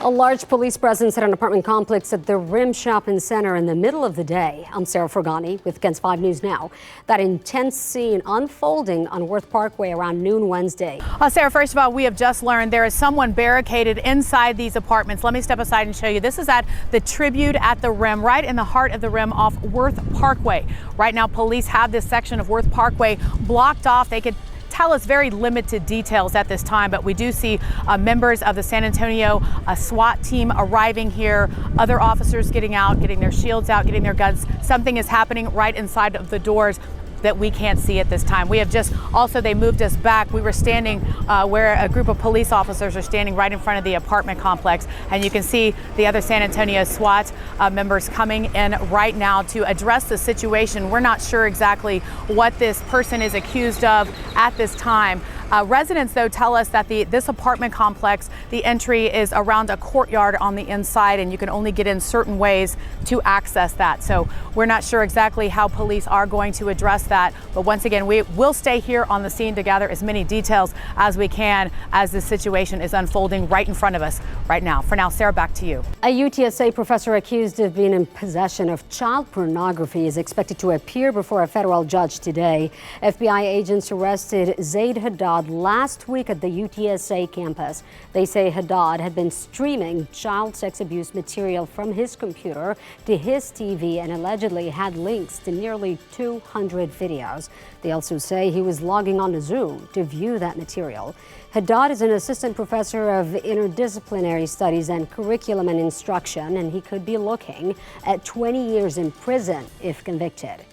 A large police presence at an apartment complex at the Rim Shopping Center in the middle of the day. I'm Sarah Forgany with KENS 5 News Now. That intense scene unfolding on Worth Parkway around noon Wednesday. Sarah, first of all, we have just learned there is someone barricaded inside these apartments. Let me step aside and show you. This is at the Tribute at the Rim, right in the heart of the Rim off Worth Parkway. Right now, police have this section of Worth Parkway blocked off. They could tell us very limited details at this time, but we do see members of the San Antonio SWAT team arriving here, other officers getting out, getting their shields out, getting their guns. Something is happening right inside of the doors that we can't see at this time. We have just also, they moved us back. We were standing where a group of police officers are standing right in front of the apartment complex, and you can see the other San Antonio SWAT members coming in right now to address the situation. We're not sure exactly what this person is accused of at this time. Residents, though, tell us that this apartment complex, the entry is around a courtyard on the inside, and you can only get in certain ways to access that. So we're not sure exactly how police are going to address that. But once again, we will stay here on the scene to gather as many details as we can as this situation is unfolding right in front of us right now. For now, Sarah, back to you. A UTSA professor accused of being in possession of child pornography is expected to appear before a federal judge today. FBI agents arrested Zaid Haddad last week at the UTSA campus. They say Haddad had been streaming child sex abuse material from his computer to his TV and allegedly had links to nearly 200 videos. They also say he was logging on to Zoom to view that material. Haddad is an assistant professor of interdisciplinary studies and curriculum and instruction, and he could be looking at 20 years in prison if convicted.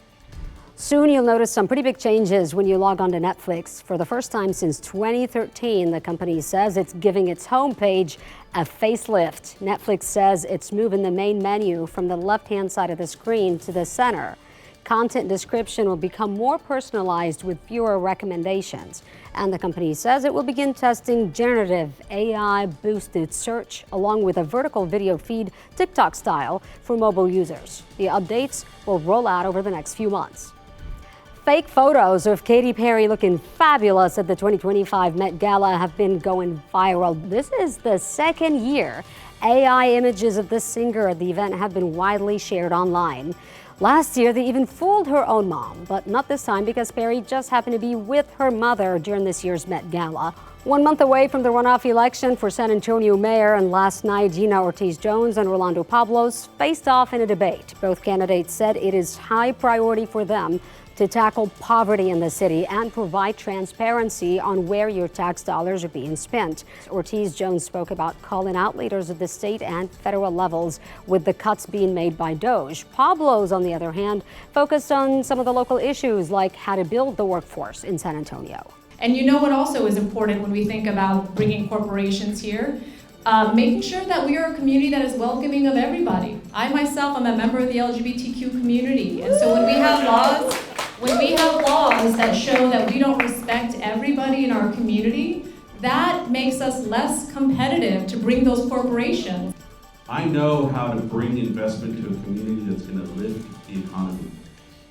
Soon you'll notice some pretty big changes when you log on to Netflix. For the first time since 2013, the company says it's giving its homepage a facelift. Netflix says it's moving the main menu from the left-hand side of the screen to the center. Content description will become more personalized with fewer recommendations. And the company says it will begin testing generative AI-boosted search along with a vertical video feed, TikTok style, for mobile users. The updates will roll out over the next few months. Fake photos of Katy Perry looking fabulous at the 2025 Met Gala have been going viral. This is the second year AI images of the singer at the event have been widely shared online. Last year, they even fooled her own mom, but not this time because Perry just happened to be with her mother during this year's Met Gala. 1 month away from the runoff election for San Antonio mayor, and last night, Gina Ortiz-Jones and Rolando Pablos faced off in a debate. Both candidates said it is high priority for them to tackle poverty in the city and provide transparency on where your tax dollars are being spent. Ortiz-Jones spoke about calling out leaders at the state and federal levels with the cuts being made by DOJ. Pablos, on the other hand, focused on some of the local issues like how to build the workforce in San Antonio. And you know what also is important when we think about bringing corporations here? Making sure that we are a community that is welcoming of everybody. I myself am a member of the LGBTQ community, and so when we have laws that show that we don't respect everybody in our community, that makes us less competitive to bring those corporations. I know how to bring investment to a community that's going to lift the economy,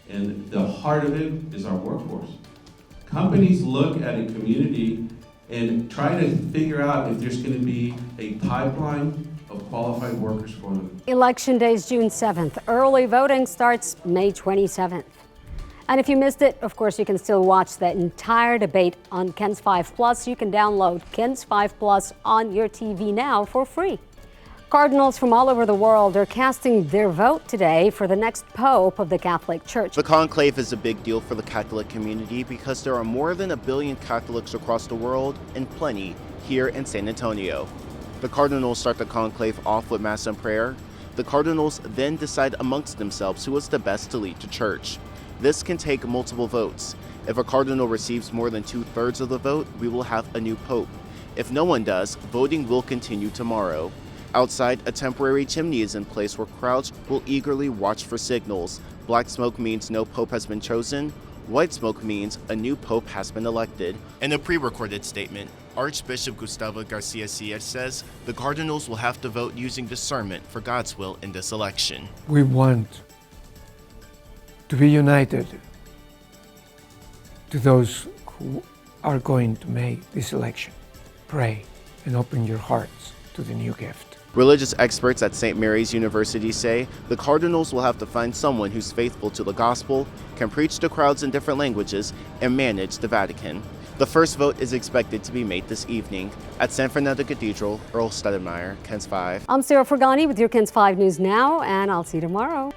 and the heart of it is our workforce. Companies look at a community and try to figure out if there's going to be a pipeline of qualified workers for them. Election day is June 7th. Early voting starts May 27th. And if you missed it, of course, you can still watch the entire debate on KENS 5 Plus. You can download KENS 5 Plus on your TV now for free. Cardinals from all over the world are casting their vote today for the next pope of the Catholic Church. The conclave is a big deal for the Catholic community because there are more than 1 billion Catholics across the world and plenty here in San Antonio. The cardinals start the conclave off with Mass and prayer. The cardinals then decide amongst themselves who is the best to lead the church. This can take multiple votes. If a cardinal receives more than 2/3 of the vote, we will have a new pope. If no one does, voting will continue tomorrow. Outside, a temporary chimney is in place where crowds will eagerly watch for signals. Black smoke means no pope has been chosen. White smoke means a new pope has been elected. In a pre-recorded statement, Archbishop Gustavo Garcia Sier says the cardinals will have to vote using discernment for God's will in this election. We want to be united to those who are going to make this election. Pray and open your hearts to the new gift. Religious experts at St. Mary's University say the cardinals will have to find someone who's faithful to the gospel, can preach to crowds in different languages, and manage the Vatican. The first vote is expected to be made this evening. At San Fernando Cathedral, Earl Stedemeyer, KENS 5. I'm Sarah Forgany with your KENS 5 News Now, and I'll see you tomorrow.